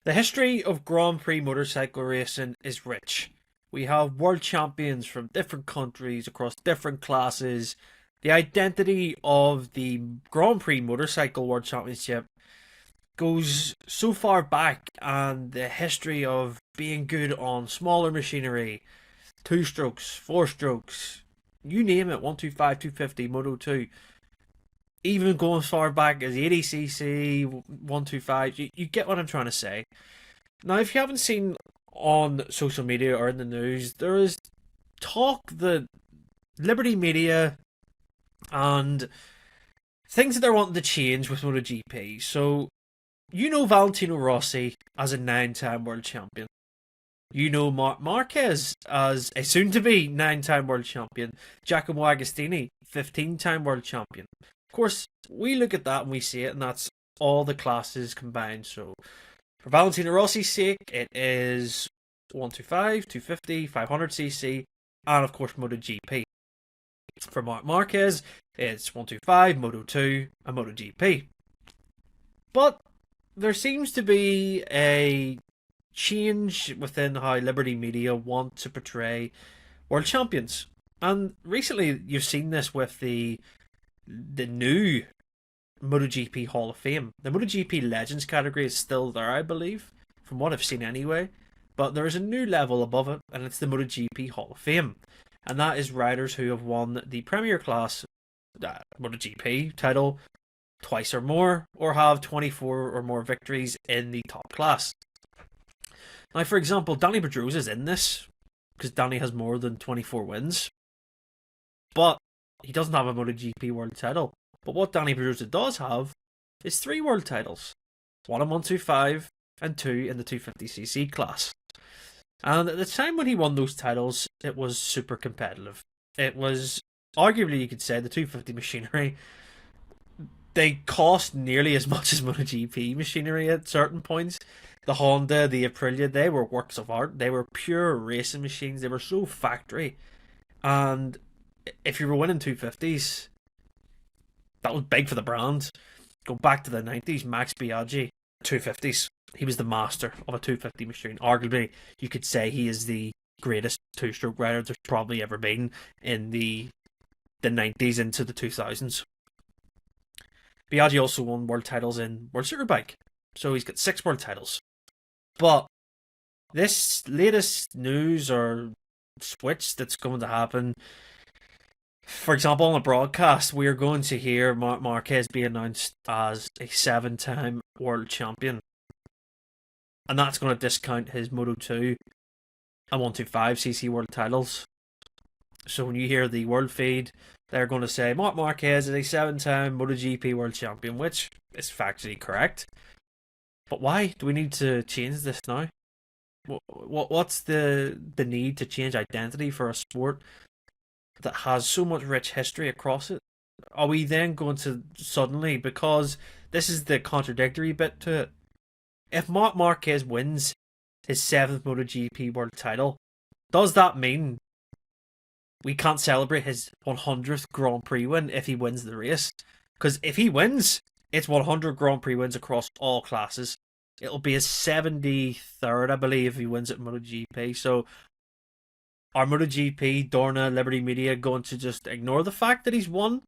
The history of Grand Prix motorcycle racing is rich. We have world champions from different countries across different classes. The identity of the Grand Prix Motorcycle World Championship goes so far back, and the history of being good on smaller machinery, two strokes, four strokes, you name it, 125, 250, Moto 2, even going as far back as 80cc, 125. You get what I'm trying to say. Now, if you haven't seen on social media or in the news, there is talk that Liberty Media and things that they're wanting to change with MotoGP. So, you know Valentino Rossi as a 9-time world champion. You know Marc Marquez as a soon-to-be 9-time world champion. Giacomo Agostini, 15-time world champion. Of course, we look at that and we see it, and that's all the classes combined. So, for Valentino Rossi's sake, it is 125, 250, 500cc, and of course MotoGP. For Marc Marquez, it's 125, Moto2, and MotoGP. But there seems to be a change within how Liberty Media want to portray world champions. And recently you've seen this with the new MotoGP Hall of Fame. The MotoGP Legends category is still there, I believe, from what I've seen anyway. But there is a new level above it, and it's the MotoGP Hall of Fame. And that is riders who have won the Premier Class MotoGP title twice or more, or have 24 or more victories in the top class. Now, for example, Danny Pedrosa is in this, because Danny has more than 24 wins. But he doesn't have a MotoGP world title. But what Danny Pedrosa does have is 3 world titles. 1 in 125 and 2 in the 250cc class. And at the time when he won those titles, it was super competitive. It was, arguably you could say, the 250 machinery. They cost nearly as much as MotoGP machinery at certain points. The Honda, the Aprilia, they were works of art. They were pure racing machines. They were so factory. And if you were winning 250s, that was big for the brand. Go back to the 90s, Max Biaggi, 250s. He was the master of a 250 machine. Arguably, you could say he is the greatest two-stroke rider there's probably ever been in the 90s into the 2000s. Biaggi also won world titles in World Superbike, so he's got 6 world titles. But this latest news or switch that's going to happen, for example, on the broadcast, we are going to hear Marc Marquez be announced as a 7-time world champion. And that's going to discount his Moto2 and 125cc world titles. So when you hear the world feed, they're going to say Marc Marquez is a 7-time MotoGP world champion, which is factually correct. But why do we need to change this now? What's the need to change identity for a sport that has so much rich history across it? Are we then going to suddenly, because this is the contradictory bit to it, if Marc Marquez wins his 7th MotoGP world title, does that mean we can't celebrate his 100th Grand Prix win if he wins the race? Because if he wins, it's 100 Grand Prix wins across all classes. It'll be his 73rd, I believe, if he wins at MotoGP. So, are MotoGP, Dorna, Liberty Media going to just ignore the fact that he's won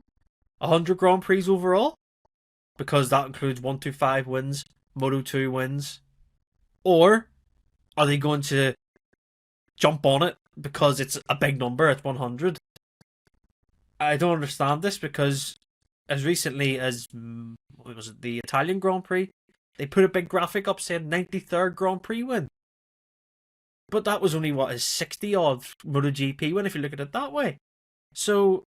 100 Grand Prix overall? Because that includes 125 wins, Moto2 wins. Or are they going to jump on it because it's a big number, it's 100? I don't understand this, because as recently as, what was it, the Italian Grand Prix, they put a big graphic up saying 93rd Grand Prix win. But that was only, what, his 60-odd MotoGP win, if you look at it that way. So,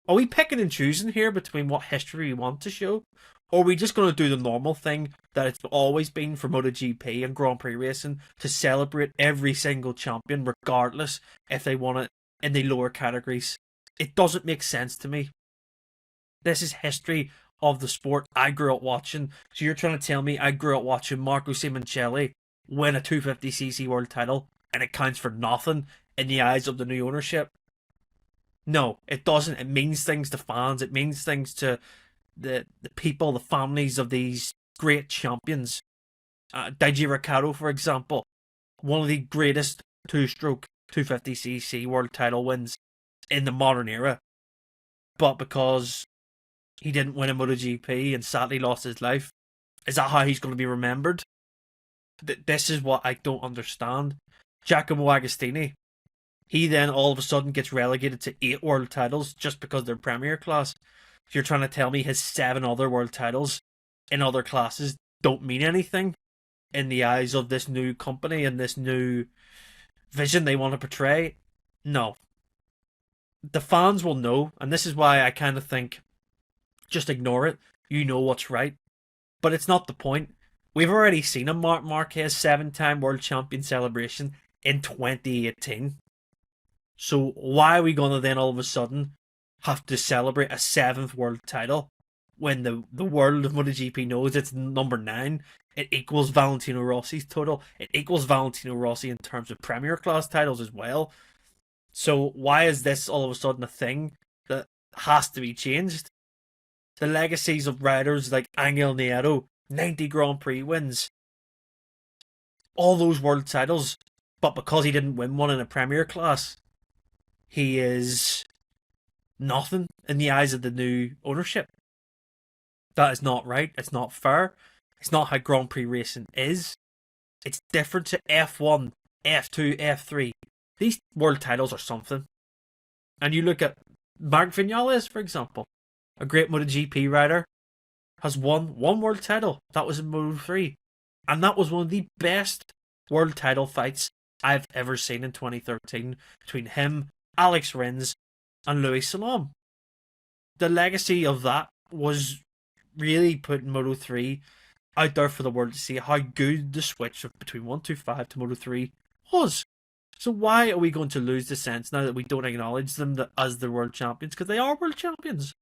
are we picking and choosing here between what history we want to show? Or are we just going to do the normal thing that it's always been for MotoGP and Grand Prix racing, to celebrate every single champion, regardless if they won it in the lower categories? It doesn't make sense to me. This is history of the sport I grew up watching. So you're trying to tell me I grew up watching Marco Simoncelli win a 250cc world title and it counts for nothing in the eyes of the new ownership? No, it doesn't. It means things to fans. It means things to the people, the families of these great champions. Daiji Ricciardo, for example, one of the greatest two-stroke 250cc world title wins in the modern era. But because he didn't win a MotoGP and sadly lost his life, is that how he's going to be remembered? This is what I don't understand. Giacomo Agostini, he then all of a sudden gets relegated to 8 world titles just because they're Premier class. You're trying to tell me his 7 other world titles in other classes don't mean anything in the eyes of this new company and this new vision they want to portray? No. The fans will know, and this is why I kind of think just ignore it. You know what's right. But it's not the point. We've already seen a Marc Marquez 7-time world champion celebration in 2018. So why are we going to then all of a sudden have to celebrate a 7th world title when the world of MotoGP knows it's number 9? It equals Valentino Rossi's total. It equals Valentino Rossi in terms of Premier class titles as well. So why is this all of a sudden a thing that has to be changed? The legacies of riders like Angel Nieto, 90 Grand Prix wins, all those world titles, but because he didn't win one in a Premier class, he is nothing in the eyes of the new ownership. That is not right. It's not fair. It's not how Grand Prix racing is. It's different to F1, F2, F3. These world titles are something. And you look at Marc Vinales, for example, a great MotoGP rider, has won one world title. That was in Moto3. And that was one of the best world title fights I've ever seen in 2013 between him, Alex Rins, and Louis Salom. The legacy of that was really putting Moto3 out there for the world to see how good the switch between 125 to Moto3 was. So why are we going to lose the sense now that we don't acknowledge them as the world champions? Because they are world champions.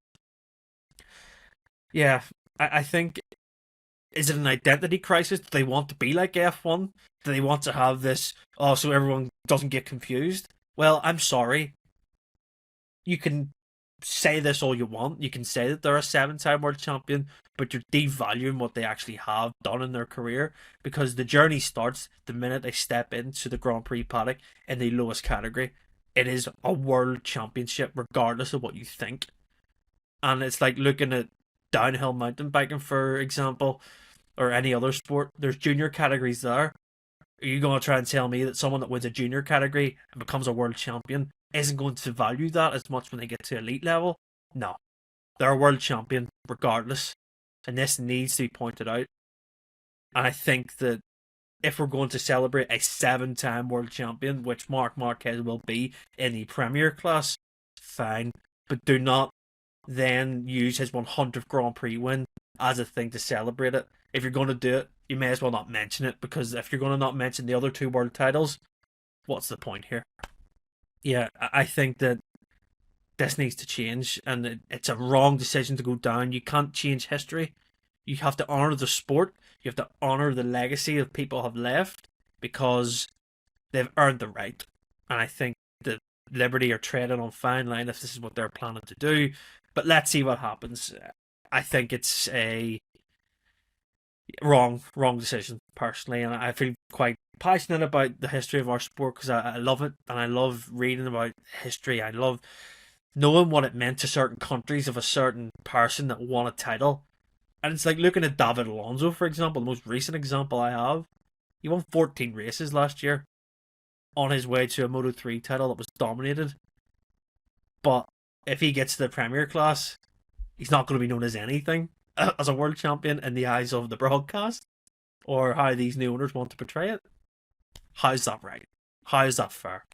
Yeah, I think, is it an identity crisis? Do they want to be like F1? Do they want to have this, so everyone doesn't get confused? Well, I'm sorry. You can say this all you want. You can say that they're a 7-time world champion, but you're devaluing what they actually have done in their career, because the journey starts the minute they step into the Grand Prix paddock in the lowest category. It is a world championship regardless of what you think. And it's like looking at downhill mountain biking, for example, or any other sport. There's junior categories there. Are you going to try and tell me that someone that wins a junior category and becomes a world champion isn't going to value that as much when they get to elite level? No. They're a world champion regardless. And this needs to be pointed out. And I think that if we're going to celebrate a 7-time world champion, which Marc Marquez will be in the Premier class, fine. But do not then use his 100th Grand Prix win as a thing to celebrate it. If you're going to do it, you may as well not mention it, because if you're going to not mention the other 2 world titles, what's the point here? Yeah, I think that this needs to change, and it's a wrong decision to go down. You can't change history. You have to honour the sport. You have to honour the legacy that people have left, because they've earned the right. And I think that Liberty are treading on fine line if this is what they're planning to do. But let's see what happens. I think it's a wrong decision, personally, and I feel quite passionate about the history of our sport because I love it, and I love reading about history. I love knowing what it meant to certain countries of a certain person that won a title. And it's like looking at David Alonso, for example, the most recent example I have. He won 14 races last year on his way to a Moto3 title that was dominated. But if he gets to the Premier class, he's not going to be known as anything as a world champion in the eyes of the broadcast, or how these new owners want to portray it. How's that right? How is that fair?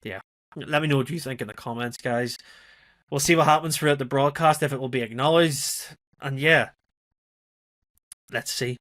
Yeah. Let me know what you think in the comments, guys. We'll see what happens throughout the broadcast, if it will be acknowledged. And yeah, let's see.